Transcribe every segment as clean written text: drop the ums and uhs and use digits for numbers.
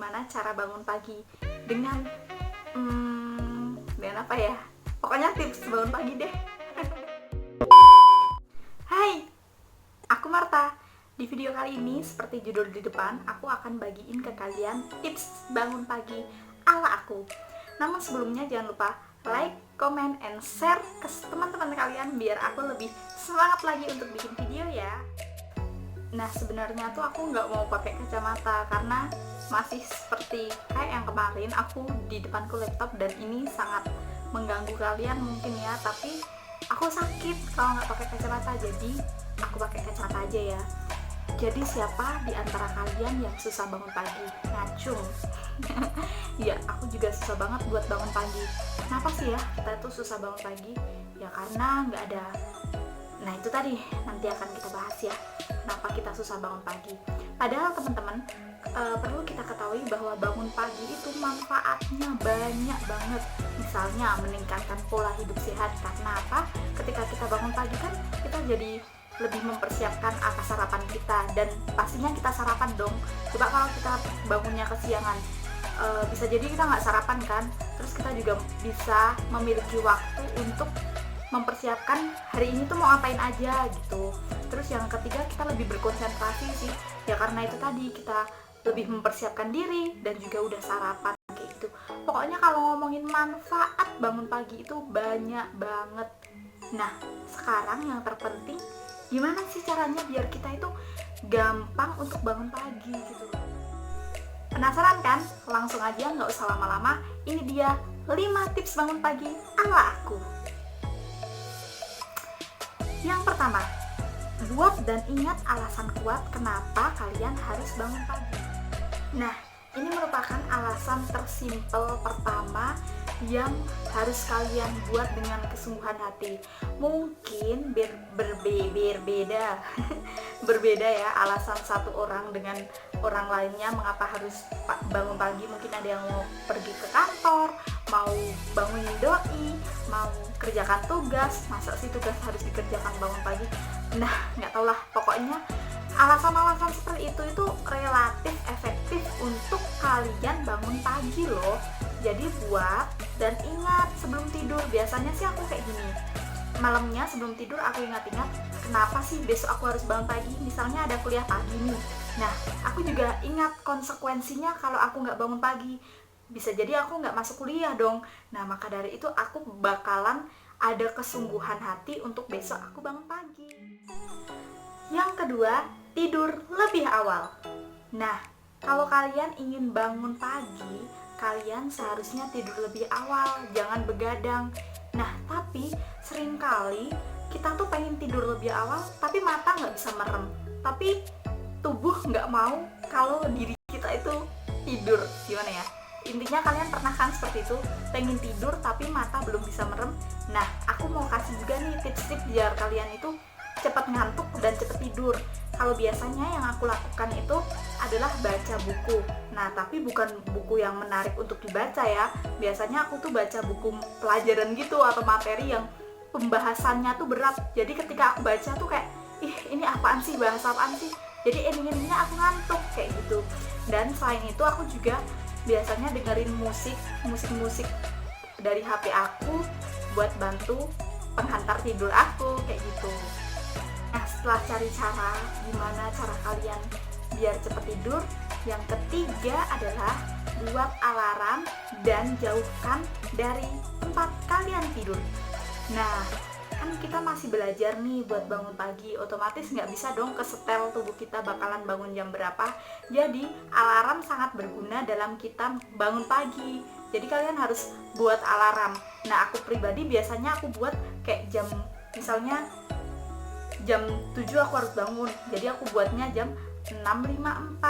gimana cara bangun pagi dengan dengan apa ya? Pokoknya tips bangun pagi deh. Hai, aku Marta. Di video kali ini, seperti judul di depan, aku akan bagiin ke kalian tips bangun pagi ala aku. Namun sebelumnya jangan lupa like, comment, and share ke teman-teman kalian biar aku lebih semangat lagi untuk bikin video ya. Nah sebenarnya tuh aku nggak mau pakai kacamata karena masih seperti kayak yang kemarin, aku di depanku laptop dan ini sangat mengganggu kalian mungkin ya. Tapi aku sakit kalau nggak pakai kacamata, jadi aku pakai kacamata aja ya. Jadi siapa di antara kalian yang susah bangun pagi? Ngacung. Ya, aku juga susah banget buat bangun pagi. Kenapa sih ya kita tuh susah bangun pagi? Ya karena nggak ada. Nah itu tadi, nanti akan kita bahas ya, kenapa kita susah bangun pagi. Padahal teman-teman, perlu kita ketahui bahwa bangun pagi itu manfaatnya banyak banget. Misalnya meningkatkan pola hidup sehat. Karena apa? Ketika kita bangun pagi kan kita jadi lebih mempersiapkan atas sarapan kita, dan pastinya kita sarapan dong. Coba kalau kita bangunnya kesiangan, bisa jadi kita nggak sarapan kan. Terus kita juga bisa memiliki waktu untuk mempersiapkan hari ini tuh mau ngapain aja gitu. Terus yang ketiga, kita lebih berkonsentrasi sih ya, karena itu tadi kita lebih mempersiapkan diri dan juga udah sarapan kayak gitu. Pokoknya kalau ngomongin manfaat bangun pagi itu banyak banget. Nah sekarang yang terpenting, gimana sih caranya biar kita itu gampang untuk bangun pagi gitu. Penasaran kan? Langsung aja, nggak usah lama-lama. Ini dia 5 tips bangun pagi ala aku. Yang pertama, buat dan ingat alasan kuat kenapa kalian harus bangun pagi. Nah, ini merupakan alasan tersimpel pertama yang harus kalian buat dengan kesungguhan hati. Mungkin berbeda berbeda ya alasan satu orang dengan orang lainnya mengapa harus bangun pagi. Mungkin ada yang mau pergi ke kantor, mau bangunin doi, mau kerjakan tugas. Masa sih tugas harus dikerjakan bangun pagi? Nah nggak tau lah, pokoknya alasan-alasan seperti itu relatif efektif untuk kalian bangun pagi loh. Jadi buat dan ingat sebelum tidur. Biasanya sih aku kayak gini, malamnya sebelum tidur aku ingat-ingat kenapa sih besok aku harus bangun pagi. Misalnya ada kuliah pagi nih, nah aku juga ingat konsekuensinya kalau aku nggak bangun pagi. Bisa jadi aku nggak masuk kuliah dong. Nah maka dari itu aku bakalan ada kesungguhan hati untuk besok aku bangun pagi. Yang kedua, tidur lebih awal. Nah kalau kalian ingin bangun pagi, kalian seharusnya tidur lebih awal, jangan begadang. Nah tapi seringkali kita tuh pengen tidur lebih awal tapi mata nggak bisa merem, tapi tubuh nggak mau kalau diri kita itu tidur. Gimana ya, intinya kalian pernah kan seperti itu, pengen tidur tapi mata belum bisa merem. Nah aku mau kasih juga nih tips-tips biar kalian itu cepat ngantuk dan cepat tidur. Kalau biasanya yang aku lakukan itu adalah baca buku. Nah tapi bukan buku yang menarik untuk dibaca ya. Biasanya aku tuh baca buku pelajaran gitu atau materi yang pembahasannya tuh berat. Jadi ketika aku baca tuh kayak, ih ini apaan sih, bahasa apaan sih. Jadi ending-endingnya aku ngantuk kayak gitu. Dan selain itu aku juga biasanya dengerin musik dari HP aku buat bantu penghantar tidur aku kayak gitu. Nah setelah cari cara gimana cara kalian biar cepat tidur, yang ketiga adalah buat alarm dan jauhkan dari tempat kalian tidur. Nah kan kita masih belajar nih buat bangun pagi, otomatis nggak bisa dong kesetel tubuh kita bakalan bangun jam berapa. Jadi alarm sangat berguna dalam kita bangun pagi. Jadi kalian harus buat alarm. Nah aku pribadi biasanya aku buat kayak jam, misalnya jam 7 aku harus bangun, jadi aku buatnya jam 6.54,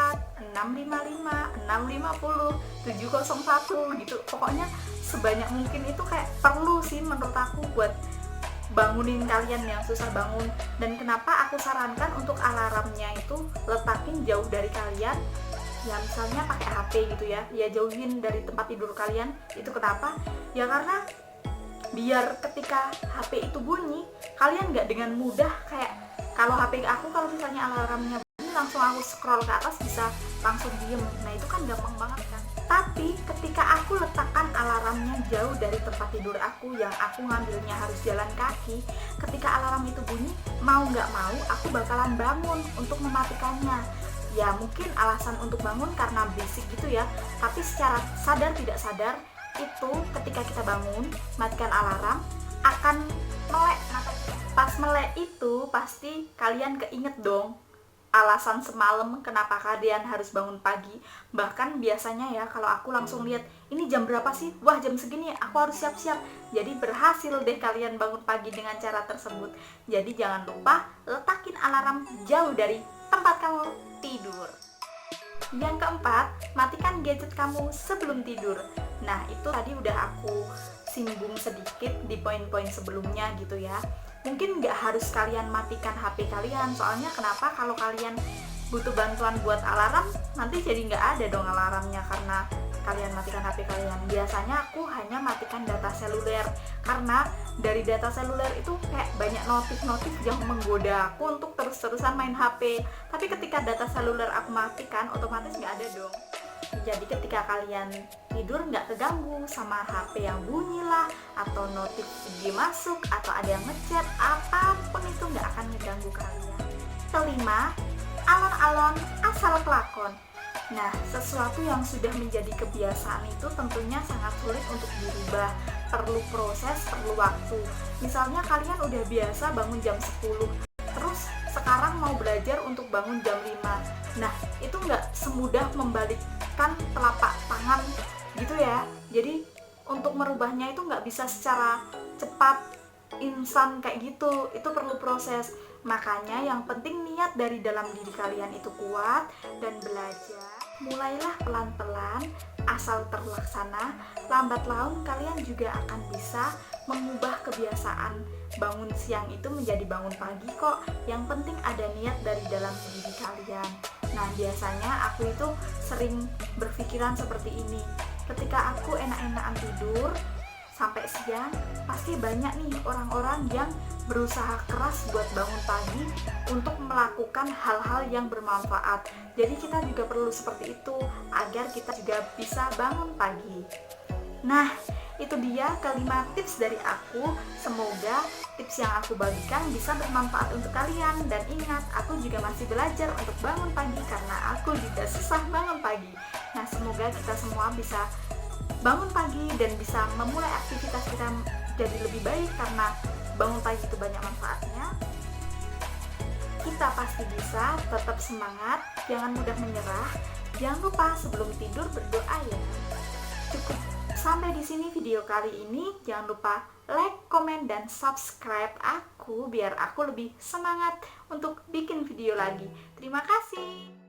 6.55, 6.50, 7.01 gitu. Pokoknya sebanyak mungkin itu kayak perlu sih menurut aku buat bangunin kalian yang susah bangun. Dan kenapa aku sarankan untuk alarmnya itu letakin jauh dari kalian, ya misalnya pakai HP gitu ya, ya jauhin dari tempat tidur kalian. Itu kenapa? Ya karena biar ketika HP itu bunyi, kalian nggak dengan mudah kayak kalau HP aku, kalau misalnya alarmnya bunyi langsung aku scroll ke atas bisa langsung diem. Nah itu kan gampang banget kan. Tapi ketika aku letakkan alarmnya jauh dari tempat tidur aku, yang aku ngambilnya harus jalan kaki, ketika alarm itu bunyi, mau nggak mau aku bakalan bangun untuk mematikannya. Ya mungkin alasan untuk bangun karena berisik gitu ya, tapi secara sadar tidak sadar itu ketika kita bangun matikan alarm akan melek mata kita. Pas melek itu pasti kalian keinget dong alasan semalam kenapa kalian harus bangun pagi. Bahkan biasanya ya kalau aku langsung lihat ini jam berapa sih, wah jam segini aku harus siap-siap. Jadi berhasil deh kalian bangun pagi dengan cara tersebut. Jadi jangan lupa letakin alarm jauh dari tempat kamu tidur. Yang keempat, matikan gadget kamu sebelum tidur. Nah itu tadi udah aku singgung sedikit di poin-poin sebelumnya gitu ya. Mungkin nggak harus kalian matikan HP kalian, soalnya kenapa, kalau kalian butuh bantuan buat alarm nanti jadi nggak ada dong alarmnya karena kalian matikan HP kalian. Biasanya aku hanya matikan data seluler, karena dari data seluler itu kayak banyak notif-notif yang menggoda aku untuk terus-terusan main HP. Tapi ketika data seluler aku matikan, otomatis nggak ada dong. Jadi ketika kalian tidur nggak keganggu sama HP yang bunyi lah, atau notif IG masuk, atau ada yang ngechat, apapun itu nggak akan ngeganggu kalian. Kelima, alon-alon asal kelakon. Nah, sesuatu yang sudah menjadi kebiasaan itu tentunya sangat sulit untuk dirubah. Perlu proses, perlu waktu. Misalnya kalian udah biasa bangun jam 10, terus sekarang mau belajar untuk bangun jam 5. Nah, itu nggak semudah membalikkan telapak tangan gitu ya. Jadi untuk merubahnya itu nggak bisa secara cepat, instan kayak gitu. Itu perlu proses. Makanya yang penting niat dari dalam diri kalian itu kuat dan belajar. Mulailah pelan-pelan, asal terlaksana, lambat laun kalian juga akan bisa mengubah kebiasaan bangun siang itu menjadi bangun pagi kok. Yang penting ada niat dari dalam diri kalian. Nah biasanya aku itu sering berpikiran seperti ini. Ketika aku enak-enakan tidur sampai siang, pasti banyak nih orang-orang yang berusaha keras buat bangun pagi untuk melakukan hal-hal yang bermanfaat. Jadi kita juga perlu seperti itu agar kita juga bisa bangun pagi. Nah, itu dia kelima tips dari aku. Semoga tips yang aku bagikan bisa bermanfaat untuk kalian. Dan ingat, aku juga masih belajar untuk bangun pagi karena aku juga susah bangun pagi. Nah, semoga kita semua bisa bangun pagi dan bisa memulai aktivitas kita jadi lebih baik, karena bangun pagi itu banyak manfaatnya. Kita pasti bisa, tetap semangat, jangan mudah menyerah. Jangan lupa sebelum tidur berdoa ya. Cukup sampai di sini video kali ini. Jangan lupa like, komen, dan subscribe aku biar aku lebih semangat untuk bikin video lagi. Terima kasih.